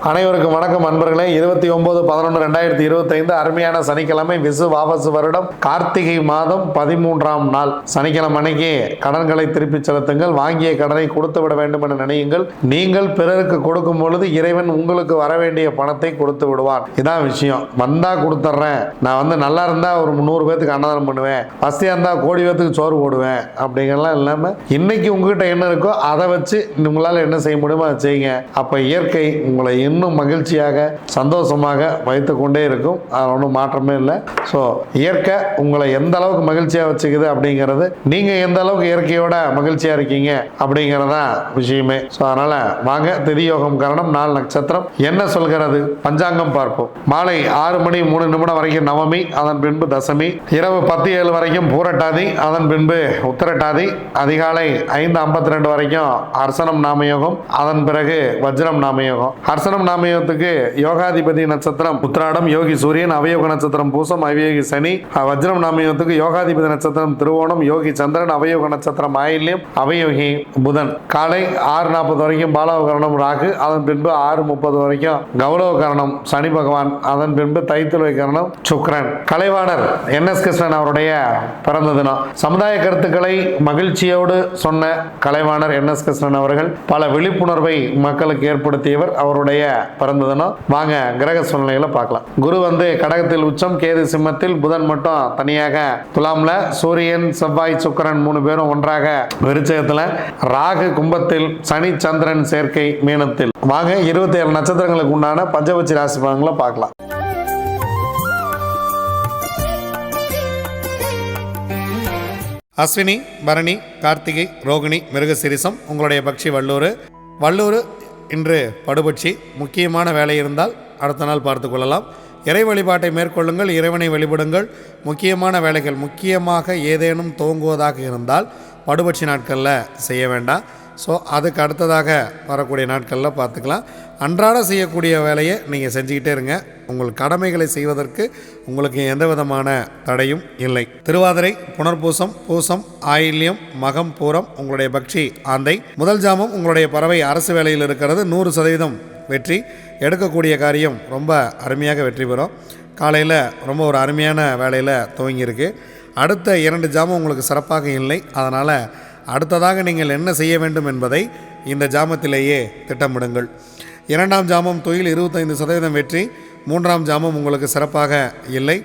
அனைவருக்கும் வணக்கம் அன்பர்களே. 29/11/2025 அருமையான சனிக்கிழமை, விசு வாபசு வருடம், கார்த்திகை மாதம் 13ஆம் நாள் சனிக்கிழமை அன்னைக்கு கடன்களை திருப்பி செலுத்துங்கள். வாங்கிய கடனை கொடுத்து விட வேண்டும் என நினையுங்கள். நீங்கள் பிறருக்கு கொடுக்கும் பொழுது இறைவன் உங்களுக்கு வர வேண்டிய பணத்தை கொடுத்து விடுவார். இதான் விஷயம். வந்தா கொடுத்துட்றேன், நான் நல்லா இருந்தா ஒரு 100 பேத்துக்கு அன்னதானம் பண்ணுவேன், வசதியா இருந்தா கோடி பேத்துக்கு சோறு போடுவேன் அப்படிங்கலாம் இல்லாம இன்னைக்கு உங்ககிட்ட என்ன இருக்கோ அதை வச்சு உங்களால் என்ன செய்ய முடியுமோ அதை செய்யுங்க. அப்ப இயற்கை உங்களை இன்னும் மகிழ்ச்சியாக சந்தோஷமாக வைத்து கொண்டே இருக்கும். அது ஒன்றும் மாற்றமே இல்லை. ஸோ இயற்கை உங்களை எந்த அளவுக்கு மகிழ்ச்சியாக வச்சுக்குது அப்படிங்கிறது, நீங்கள் எந்த அளவுக்கு இயற்கையோட மகிழ்ச்சியாக இருக்கீங்க அப்படிங்கிறதா விஷயமே. ஸோ அதனால் வாங்க, திதி யோகம் கரணம், 4 நட்சத்திரம் என்ன சொல்கிறது பஞ்சாங்கம் பார்ப்போம். மாலை 6:03 வரைக்கும் நவமி, அதன் பின்பு தசமி, இரவு 10:07 வரைக்கும் பூரட்டாதி, அதன் பின்பு உத்தரட்டாதி, அதிகாலை 5:52 வரைக்கும் அர்சனம் நாமயோகம், அதன் பிறகு வஜ்ரம் நாமயோகம். அர்சனம் நாமயோகத்துக்கு யோகாதிபதி நட்சத்திரம் உத்திராடம், யோகி சூரியன், அவயோக நட்சத்திரம் பூசம், அவயோகி சனி. வஜ்ரம் நாமயோகத்துக்கு யோகாதிபதி நட்சத்திரம் திருவோணம், யோகி சந்திரன், அவயோக நட்சத்திரம் ஆயில்யம், அவயோகி புதன். காலை 6:40 வரைக்கும் பாலவகரணம் ராகு, அதன் பின்பு 6:30 வரைக்கும் கௌரவகரணம் சனி பகவான், அதன் பின்பு தைத்துளை கரணம் சுக்கிரன். கலைவாணர் NS கிருஷ்ணன் அவருடைய பிறந்த தினம். சமுதாய கருத்துக்களை மகிழ்ச்சியோடு சொன்ன கலைவாணர் NS கிருஷ்ணன் அவர்கள் பல விழிப்புணர்வை மக்களுக்கு ஏற்படுத்தியவர். அவருடைய பிறந்த தினம். வாங்க கிரக சூழ்நிலைகளை பார்க்கலாம். குரு கடகத்தில் உச்சம், கேது சிம்மத்தில், புதன் மட்டும் தனியாக துலாம்ல, சூரியன் செவ்வாய் சுக்கிரன் 3 பேரும் ஒன்றாக விருச்சகத்தில், ராகு கும்பத்தில், சனி சந்திரன் சேர்க்கை மீனத்தில். வாங்க 27 நட்சத்திரங்களுக்கு உண்டான பஞ்சபட்சி ராசி பலன்களை பார்க்கலாம். அஸ்வினி, பரணி, கார்த்திகை, ரோகிணி, மிருகசிரிசம் உங்களுடைய பட்சி வல்லூர் இன்று படுபட்சி. முக்கியமான வேலை இருந்தால் அடுத்த நாள் பார்த்து கொள்ளலாம். இறை வழிபாட்டை மேற்கொள்ளுங்கள், இறைவனை வழிபடுங்கள். முக்கியமான வேலைகள் முக்கியமாக ஏதேனும் துவங்குவதாக இருந்தால் படுபட்சி நாட்களில் செய்ய வேண்டாம். ஸோ அதுக்கு அடுத்ததாக வரக்கூடிய நாட்களில் பார்த்துக்கலாம். அன்றாட செய்யக்கூடிய வேலையை நீங்கள் செஞ்சுக்கிட்டே இருங்க. உங்கள் கடமைகளை செய்வதற்கு உங்களுக்கு எந்த விதமான தடையும் இல்லை. திருவாதிரை, புனர்பூசம், பூசம், ஆயில்யம், மகம், பூரம் உங்களுடைய பக்ஷி ஆந்தை. முதல் ஜாமம் உங்களுடைய பறவை அரசு வேலையில் இருக்கிறது. 100% வெற்றி. எடுக்கக்கூடிய காரியம் ரொம்ப அருமையாக வெற்றி பெறும். காலையில் ரொம்ப ஒரு அருமையான வேலையில் துவங்கியிருக்கு. அடுத்த 2 ஜாமம் உங்களுக்கு சிறப்பாக இல்லை. அதனால் அடுத்ததாக நீங்கள் என்ன செய்ய வேண்டும் என்பதை இந்த ஜாமத்திலேயே திட்டமிடுங்கள். 2ஆம் ஜாமம் தொழில் 25% வெற்றி. 3ஆம் ஜாமம் உங்களுக்கு சிறப்பாக இல்லை.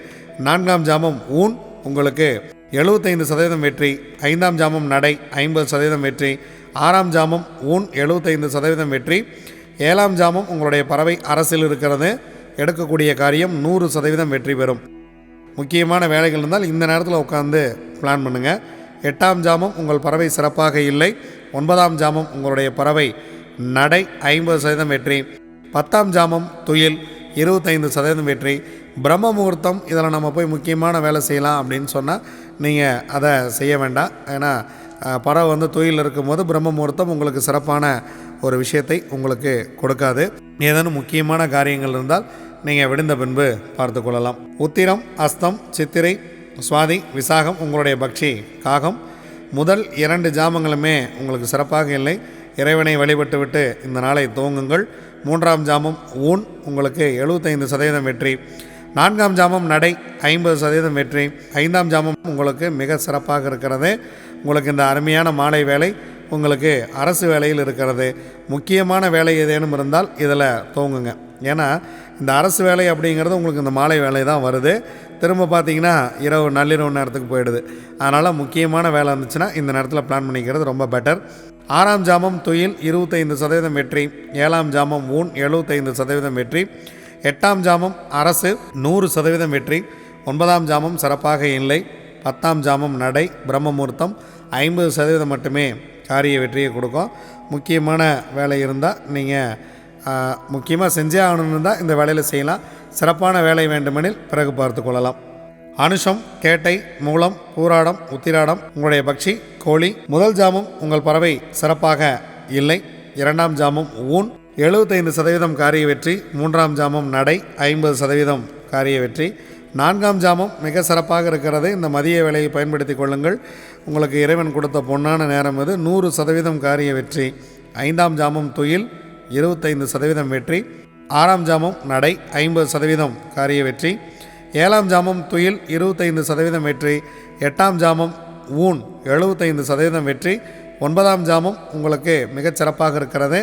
4ஆம் ஜாமம் ஊன் உங்களுக்கு 75% வெற்றி. 5ஆம் ஜாமம் நடை 50% வெற்றி. 6ஆம் ஜாமம் ஊன் 75% வெற்றி. 7ஆம் ஜாமம் உங்களுடைய பறவை அரசில் இருக்கிறது. எடுக்கக்கூடிய காரியம் 100% வெற்றி பெறும். முக்கியமான வேலைகள் இருந்தால் இந்த நேரத்தில் உட்காந்து பிளான் பண்ணுங்கள். 8ஆம் ஜாமம் உங்கள் பறவை சிறப்பாக இல்லை. 9ஆம் ஜாமம் உங்களுடைய பறவை நடை 50% வெற்றி. 10ஆம் ஜாமம் துயில் 25% வெற்றி. பிரம்ம முகூர்த்தம், இதில் நம்ம போய் முக்கியமான வேலை செய்யலாம் அப்படின்னு சொன்னால் நீங்கள் அதை செய்ய வேண்டாம். ஏன்னா பறவை துயில் இருக்கும்போது பிரம்ம முகூர்த்தம் உங்களுக்கு சிறப்பான ஒரு விஷயத்தை உங்களுக்கு கொடுக்காது. ஏதேனும் முக்கியமான காரியங்கள் இருந்தால் நீங்கள் விடுந்த பின்பு பார்த்து கொள்ளலாம். உத்திரம், அஸ்தம், சித்திரை, சுவாதி, விசாகம் உங்களுடைய பக்ஷி காகம். முதல் 2 ஜாமங்களுமே உங்களுக்கு சிறப்பாக இல்லை. இறைவனை வழிபட்டு விட்டு இந்த நாளை துவங்குங்கள். 3ஆம் ஜாமம் ஊன் உங்களுக்கு 75% வெற்றி. 4ஆம் ஜாமம் நடை 50% வெற்றி. 5ஆம் ஜாமம் உங்களுக்கு மிக சிறப்பாக இருக்கிறது. உங்களுக்கு இந்த அருமையான மாலை வேலை உங்களுக்கு அரசு வேலையில் இருக்கிறது. முக்கியமான வேலை ஏதேனும் இருந்தால் இதில் துவங்குங்க. ஏன்னா இந்த அரசு வேலை அப்படிங்கிறது உங்களுக்கு இந்த மாலை வேலை தான் வருது. திரும்ப பார்த்தீங்கன்னா நள்ளிரவு நேரத்துக்கு போயிடுது. அதனால் முக்கியமான வேலை இருந்துச்சுன்னா இந்த நேரத்தில் பிளான் பண்ணிக்கிறது ரொம்ப பெட்டர். 6ஆம் ஜாமம் துயில் 25% வெற்றி. 7ஆம் ஜாமம் ஊன் 75% வெற்றி. 8ஆம் ஜாமம் அரசு 100% வெற்றி. 9ஆம் ஜாமம் சிறப்பாக இல்லை. 10ஆம் ஜாமம் நடை பிரம்ம முகூர்த்தம் 50% மட்டுமே காரிய வெற்றியை கொடுக்கும். முக்கியமான வேலை இருந்தால் நீங்கள் முக்கியமாக செஞ்சே ஆகணும்னு இருந்தால் இந்த வேலையில் செய்யலாம். சிறப்பான வேலை வேண்டுமெனில் பிறகு பார்த்து கொள்ளலாம். அனுஷம், கேட்டை, மூலம், பூராடம், உத்திராடம் உங்களுடைய பக்ஷி கோழி. முதல் ஜாமம் உங்கள் பறவை சிறப்பாக இல்லை. 2ஆம் ஜாமம் ஊன் 75% காரிய வெற்றி. 3ஆம் ஜாமம் நடை 50% காரிய வெற்றி. 4ஆம் ஜாமம் மிக சிறப்பாக இருக்கிறது. இந்த மதிய வேலையை பயன்படுத்தி கொள்ளுங்கள். உங்களுக்கு இறைவன் கொடுத்த பொன்னான நேரம் இது. 100% காரிய வெற்றி. 5ஆம் ஜாமம் துயில் 25% வெற்றி. 6ஆம் ஜாமம் நடை 50% காரிய வெற்றி. 7ஆம் ஜாமம் துயில் 25% வெற்றி. 8ஆம் ஜாமம் ஊன் 75% வெற்றி. 9ஆம் ஜாமம் உங்களுக்கு மிகச்சிறப்பாக இருக்கிறது,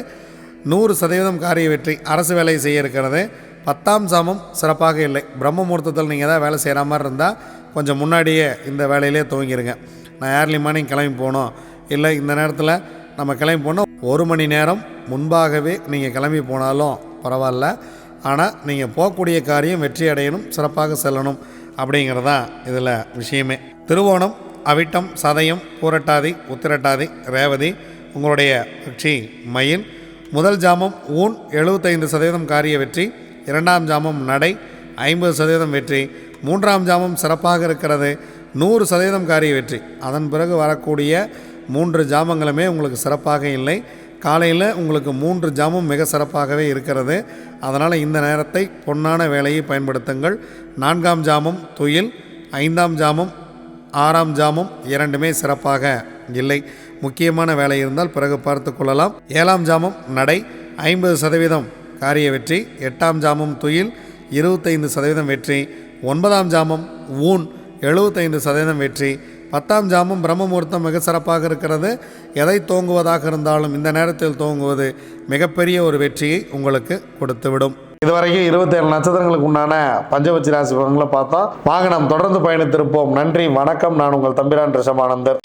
100% காரிய வெற்றி, அரசு வேலை செய்ய இருக்கிறது. 10ஆம் ஜாமம் சிறப்பாக இல்லை. பிரம்ம முகூர்த்தத்தில் நீங்கள் ஏதாவது வேலை செய்கிற மாதிரி இருந்தால் கொஞ்சம் முன்னாடியே இந்த வேலையிலே துவங்கிடுங்க. நான் ஏர்லி மார்னிங் கிளம்பி போகணும், இல்லை இந்த நேரத்தில் நம்ம கிளம்பி போனோம், 1 மணி நேரம் முன்பாகவே நீங்கள் கிளம்பி போனாலும் பரவாயில்ல. ஆனால் நீங்கள் போகக்கூடிய காரியம் வெற்றி அடையணும், சிறப்பாக செல்லணும் அப்படிங்கிறதான் இதில் விஷயமே. திருவோணம், அவிட்டம், சதயம், பூரட்டாதி, உத்திரட்டாதி, ரேவதி உங்களுடைய பட்சி மயில். முதல் ஜாமம் ஊன் 75% காரிய வெற்றி. 2ஆம் ஜாமம் நடை 50% வெற்றி. 3ஆம் ஜாமம் சிறப்பாக இருக்கிறது, 100% காரிய வெற்றி. அதன் பிறகு வரக்கூடிய 3 ஜாமங்களுமே உங்களுக்கு சிறப்பாக இல்லை. காலையில் உங்களுக்கு 3 ஜாமும் மிக சிறப்பாகவே இருக்கிறது. அதனால் இந்த நேரத்தை பொன்னான வேலையை பயன்படுத்துங்கள். 4ஆம் ஜாமம் துயில், 5ஆம் ஜாமம் 6ஆம் ஜாமம் இரண்டுமே சிறப்பாக இல்லை. முக்கியமான வேலை இருந்தால் பிறகு பார்த்து கொள்ளலாம். 7ஆம் ஜாமம் நடை 50% காரிய வெற்றி. 8ஆம் ஜாமம் துயில் 25% வெற்றி. 9ஆம் ஜாமம் ஊன் 75% வெற்றி. 10ஆம் ஜாமம் பிரம்ம முகூர்த்தம் மிக சிறப்பாக இருக்கிறது. எதை துவங்குவதாக இருந்தாலும் இந்த நேரத்தில் துவங்குவது மிகப்பெரிய ஒரு வெற்றியை உங்களுக்கு கொடுத்துவிடும். இதுவரைக்கும் 27 நட்சத்திரங்களுக்கு உண்டான பஞ்சபட்சி ராசி பலன்களை பார்த்தோம். வாங்க நாம் தொடர்ந்து பயணித்திருப்போம். நன்றி, வணக்கம். நான் உங்கள் தம்பிரான் ரிஷபானந்தர்.